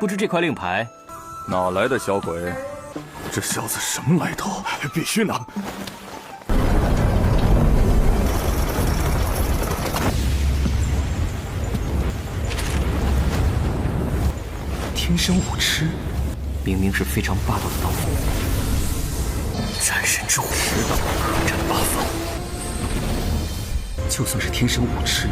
不知这块令牌哪来的小鬼？这小子什么来头？必须拿！天生武痴，明明是非常霸道的刀锋，斩神之虎，十刀可斩八方。就算是天生武痴，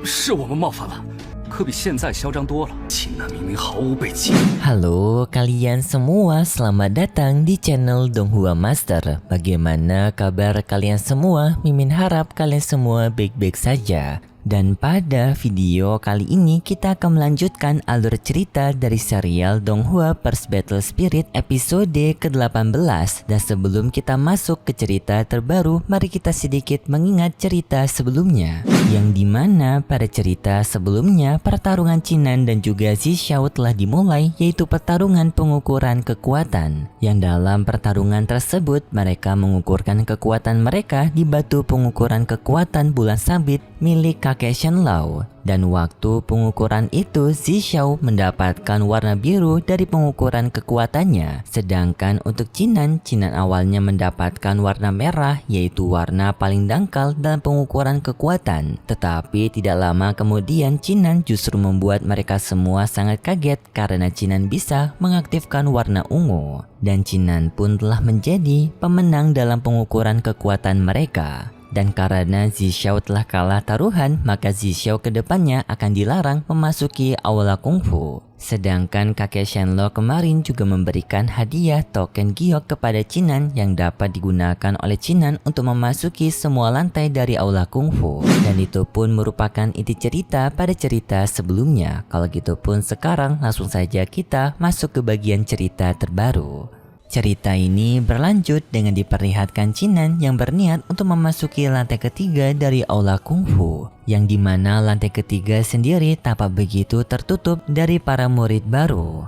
是我们冒犯了，可比现在嚣张多了。秦南明明毫无背景。Halo kalian semua, selamat datang di channel Donghua Master. Bagaimana kabar kalian semua? Mimin harap kalian semua baik-baik saja. Dan pada video kali ini kita akan melanjutkan alur cerita dari serial Donghua First Battle Spirit episode ke-18. Dan sebelum kita masuk ke cerita terbaru, mari kita sedikit mengingat cerita sebelumnya. Yang dimana pada cerita sebelumnya pertarungan Qinan dan juga Zixiao telah dimulai, yaitu pertarungan pengukuran kekuatan. Yang dalam pertarungan tersebut mereka mengukurkan kekuatan mereka di batu pengukuran kekuatan bulan sabit milik kakek Shenlao. Dan waktu pengukuran itu Zixiao mendapatkan warna biru dari pengukuran kekuatannya. Sedangkan untuk Qinan awalnya mendapatkan warna merah, yaitu warna paling dangkal dalam pengukuran kekuatan. Tetapi tidak lama kemudian Qinan justru membuat mereka semua sangat kaget karena Qinan bisa mengaktifkan warna ungu. Dan Qinan pun telah menjadi pemenang dalam pengukuran kekuatan mereka. Dan karena Zixiao telah kalah taruhan, maka Zixiao kedepannya akan dilarang memasuki aula kungfu. Sedangkan kakek Shenlao kemarin juga memberikan hadiah token giok kepada Qinan yang dapat digunakan oleh Qinan untuk memasuki semua lantai dari aula kungfu. Dan itu pun merupakan inti cerita pada cerita sebelumnya. Kalau gitu pun sekarang langsung saja kita masuk ke bagian cerita terbaru. Cerita ini berlanjut dengan diperlihatkan Qinan yang berniat untuk memasuki lantai ketiga dari aula kungfu, yang dimana lantai ketiga sendiri tampak begitu tertutup dari para murid baru.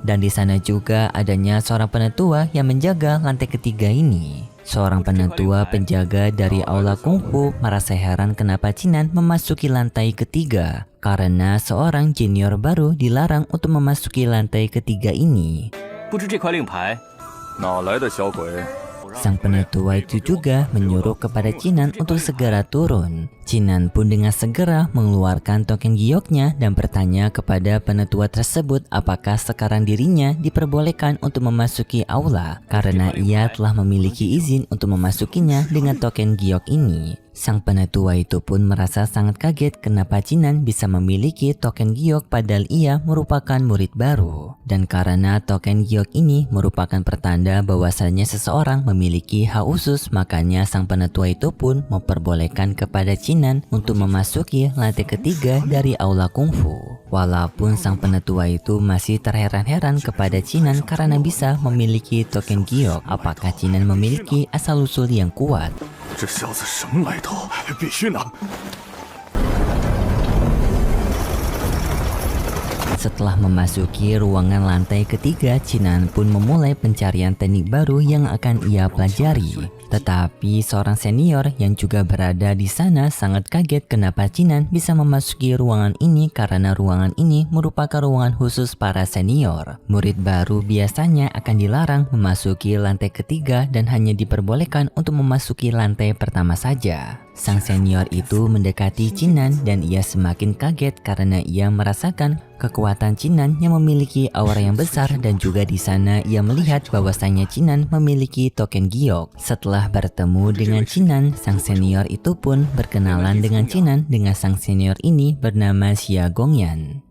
Dan di sana juga adanya seorang penetua yang menjaga lantai ketiga ini. Seorang penetua penjaga dari aula kungfu merasa heran kenapa Qinan memasuki lantai ketiga, karena seorang junior baru dilarang untuk memasuki lantai ketiga ini. Sang penetua itu juga menyuruh kepada Qinan untuk segera turun. Qinan pun dengan segera mengeluarkan token gioknya dan bertanya kepada penetua tersebut apakah sekarang dirinya diperbolehkan untuk memasuki aula karena ia telah memiliki izin untuk memasukinya dengan token giok ini. Sang penetua itu pun merasa sangat kaget kenapa Qinan bisa memiliki token giok padahal ia merupakan murid baru. Dan karena token giok ini merupakan pertanda bahwasannya seseorang memiliki hak khusus, makanya sang penetua itu pun memperbolehkan kepada Qinan untuk memasuki lantai ketiga dari aula kungfu. Walaupun sang penetua itu masih terheran-heran kepada Qinan karena bisa memiliki token giok, apakah Qinan memiliki asal-usul yang kuat? Setelah memasuki ruangan lantai ketiga, Qinan pun memulai pencarian teknik baru yang akan ia pelajari. Tetapi seorang senior yang juga berada di sana sangat kaget kenapa Qinan bisa memasuki ruangan ini karena ruangan ini merupakan ruangan khusus para senior. Murid baru biasanya akan dilarang memasuki lantai ketiga dan hanya diperbolehkan untuk memasuki lantai pertama saja. Sang senior itu mendekati Qinan dan ia semakin kaget karena ia merasakan kekuatan Qinan yang memiliki aura yang besar dan juga di sana ia melihat bahwasanya Qinan memiliki token giok. Setelah bertemu dengan Qinan, sang senior itu pun berkenalan dengan Qinan dengan sang senior ini bernama Xia Gongyan.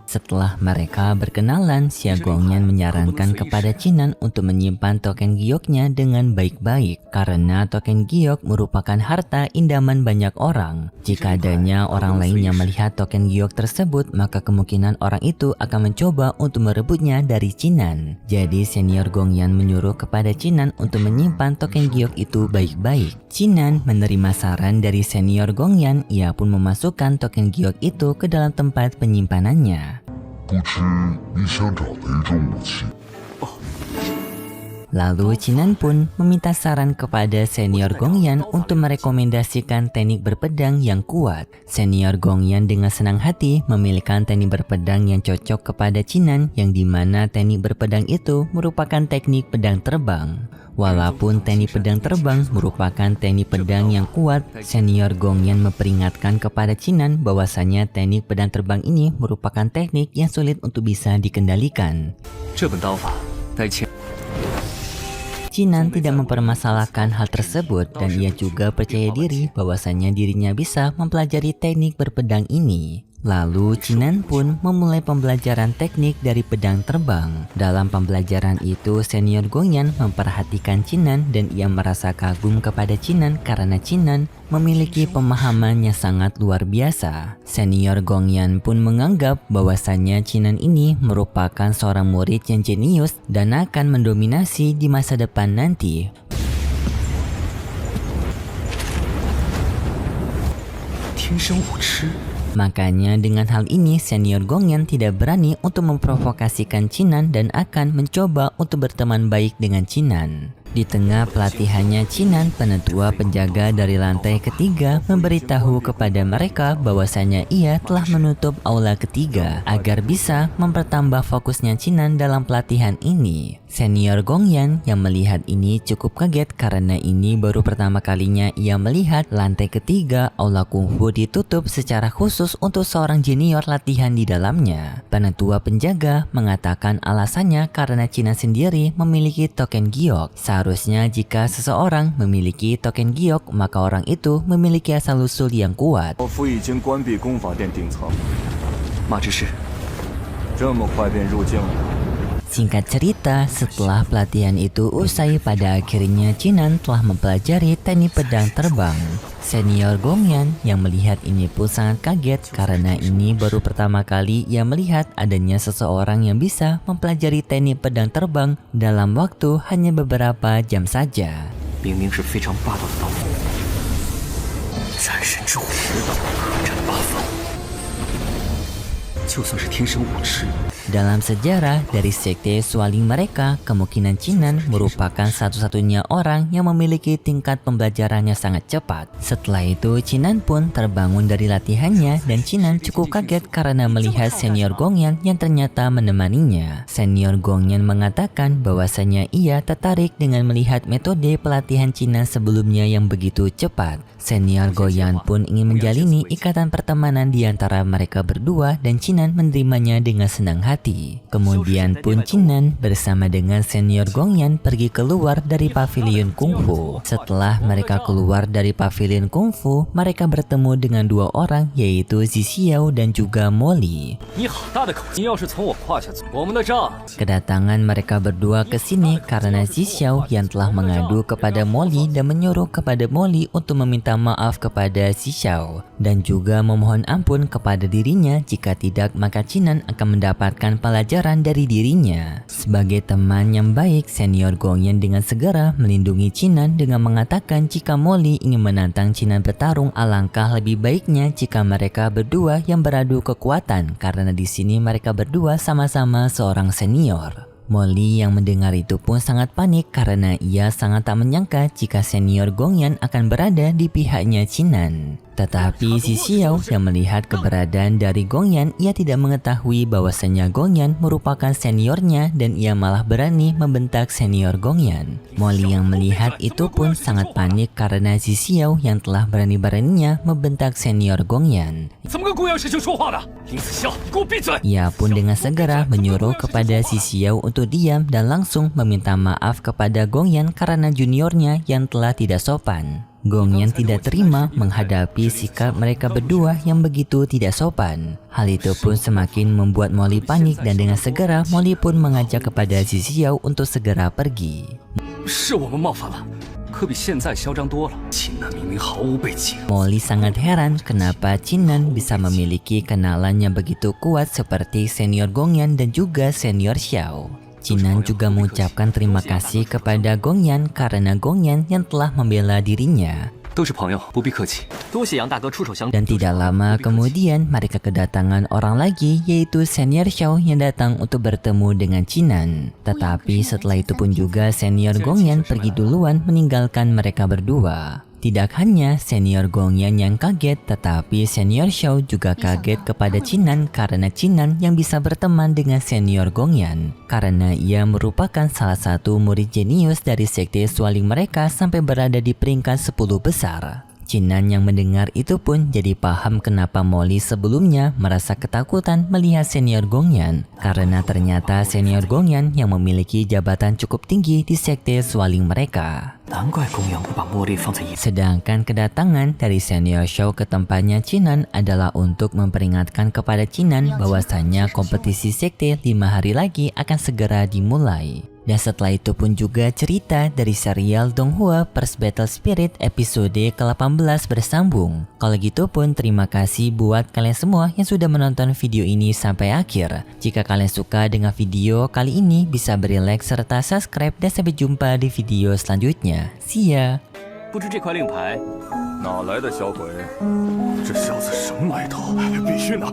Setelah mereka berkenalan, Xia Gongyan menyarankan kepada Qinan untuk menyimpan token gioknya dengan baik-baik karena token giok merupakan harta indaman banyak orang. Jika adanya orang lain yang melihat token giok tersebut, maka kemungkinan orang itu akan mencoba untuk merebutnya dari Qinan. Jadi senior Gongyan menyuruh kepada Qinan untuk menyimpan token giok itu baik-baik. Qinan menerima saran dari senior Gongyan, ia pun memasukkan token giok itu ke dalam tempat penyimpanannya. Lalu Chinan pun meminta saran kepada senior Gongyan untuk merekomendasikan teknik berpedang yang kuat. Senior Gongyan dengan senang hati memilihkan teknik berpedang yang cocok kepada Chinan, yang dimana teknik berpedang itu merupakan teknik pedang terbang. Walaupun teknik pedang terbang merupakan teknik pedang yang kuat, senior Gongyan memperingatkan kepada Chinan bahwasanya teknik pedang terbang ini merupakan teknik yang sulit untuk bisa dikendalikan. Chinan tidak mempermasalahkan hal tersebut dan ia juga percaya diri bahwasanya dirinya bisa mempelajari teknik berpedang ini. Lalu Chinan pun memulai pembelajaran teknik dari pedang terbang. Dalam pembelajaran itu, senior Gongyan memperhatikan Chinan dan ia merasa kagum kepada Chinan karena Chinan memiliki pemahaman yang sangat luar biasa. Senior Gongyan pun menganggap bahwasanya Chinan ini merupakan seorang murid yang jenius dan akan mendominasi di masa depan nanti. Makanya dengan hal ini senior Gongyan tidak berani untuk memprovokasikan Chinan dan akan mencoba untuk berteman baik dengan Chinan. Di tengah pelatihannya Chinan, penetua penjaga dari lantai ketiga memberitahu kepada mereka bahwasanya ia telah menutup aula ketiga agar bisa mempertambah fokusnya Chinan dalam pelatihan ini. Senior Gongyan yang melihat ini cukup kaget karena ini baru pertama kalinya ia melihat lantai ketiga aula kungfu ditutup secara khusus untuk seorang junior latihan di dalamnya. Penetua penjaga mengatakan alasannya karena Chinan sendiri memiliki token giok. Seharusnya jika seseorang memiliki token giok, maka orang itu memiliki asal-usul yang kuat. Singkat cerita, setelah pelatihan itu usai, pada akhirnya Chinan telah mempelajari teknik pedang terbang. Senior Gongyan yang melihat ini pun sangat kaget karena ini baru pertama kali ia melihat adanya seseorang yang bisa mempelajari teknik pedang terbang dalam waktu hanya beberapa jam saja. Dalam sejarah dari sekte Sualing mereka, kemungkinan Chinan merupakan satu-satunya orang yang memiliki tingkat pembelajarannya sangat cepat. Setelah itu, Chinan pun terbangun dari latihannya dan Chinan cukup kaget karena melihat senior Gongyan yang ternyata menemaninya. Senior Gongyan mengatakan bahwasanya ia tertarik dengan melihat metode pelatihan Chinan sebelumnya yang begitu cepat. Senior Gongyan pun ingin menjalini ikatan pertemanan di antara mereka berdua dan Chinan menerimanya dengan senang hati. Kemudian pun Chinan bersama dengan senior Gongyan pergi keluar dari pavilion kungfu. Setelah mereka keluar dari pavilion kungfu, mereka bertemu dengan dua orang yaitu Zixiao dan juga Molly. Kedatangan mereka berdua ke sini karena Zixiao yang telah mengadu kepada Molly dan menyuruh kepada Molly untuk meminta maaf kepada Zixiao dan juga memohon ampun kepada dirinya, jika tidak maka Chinan akan mendapatkan pelajaran dari dirinya. Sebagai teman yang baik, senior Gongyan dengan segera melindungi Chinan dengan mengatakan jika Molly ingin menantang Chinan bertarung, alangkah lebih baiknya jika mereka berdua yang beradu kekuatan karena di sini mereka berdua sama-sama seorang senior. Molly yang mendengar itu pun sangat panik karena ia sangat tak menyangka jika senior Gongyan akan berada di pihaknya Chinan. Tetapi Zixiao yang melihat keberadaan dari Gongyan, ia tidak mengetahui bahwasanya Gongyan merupakan seniornya dan ia malah berani membentak senior Gongyan. Molly yang melihat itu pun sangat panik karena Zixiao yang telah berani-beraninya membentak senior Gongyan. Ia pun dengan segera menyuruh kepada Zixiao untuk diam dan langsung meminta maaf kepada Gongyan karena juniornya yang telah tidak sopan. Gongyan tidak terima menghadapi sikap mereka berdua yang begitu tidak sopan. Hal itu pun semakin membuat Molly panik dan dengan segera Molly pun mengajak kepada Zixiao untuk segera pergi. Molly sangat heran kenapa Chinan bisa memiliki kenalan yang begitu kuat seperti senior Gongyan dan juga senior Xiao. Chinan juga mengucapkan terima kasih kepada Gongyan karena Gongyan yang telah membela dirinya. 都是朋友，不必客气。多谢杨大哥出手相助。 Dan tidak lama kemudian mereka kedatangan orang lagi yaitu Senior Xiao yang datang untuk bertemu dengan Chinan. Tetapi setelah itu pun juga Senior Gongyan pergi duluan meninggalkan mereka berdua. Tidak hanya Senior Gongyan yang kaget, tetapi Senior Xiao juga kaget kepada Chinan karena Chinan yang bisa berteman dengan Senior Gongyan. Karena ia merupakan salah satu murid jenius dari sekte Sualing mereka sampai berada di peringkat 10 besar. Chinan yang mendengar itu pun jadi paham kenapa Molly sebelumnya merasa ketakutan melihat Senior Gongyan. Karena ternyata Senior Gongyan yang memiliki jabatan cukup tinggi di sekte Sualing mereka. Sedangkan kedatangan dari Senior Xiao ke tempatnya Chinan adalah untuk memperingatkan kepada Chinan bahwasannya kompetisi sekte 5 hari lagi akan segera dimulai. Dan setelah itu pun juga cerita dari serial Donghua First Battle Spirit episode ke-18 bersambung. Kalau gitu pun terima kasih buat kalian semua yang sudah menonton video ini sampai akhir. Jika kalian suka dengan video kali ini bisa beri like serta subscribe dan sampai jumpa di video selanjutnya. See ya! 不知这块令牌哪来的小鬼？这小子什么来头？必须拿！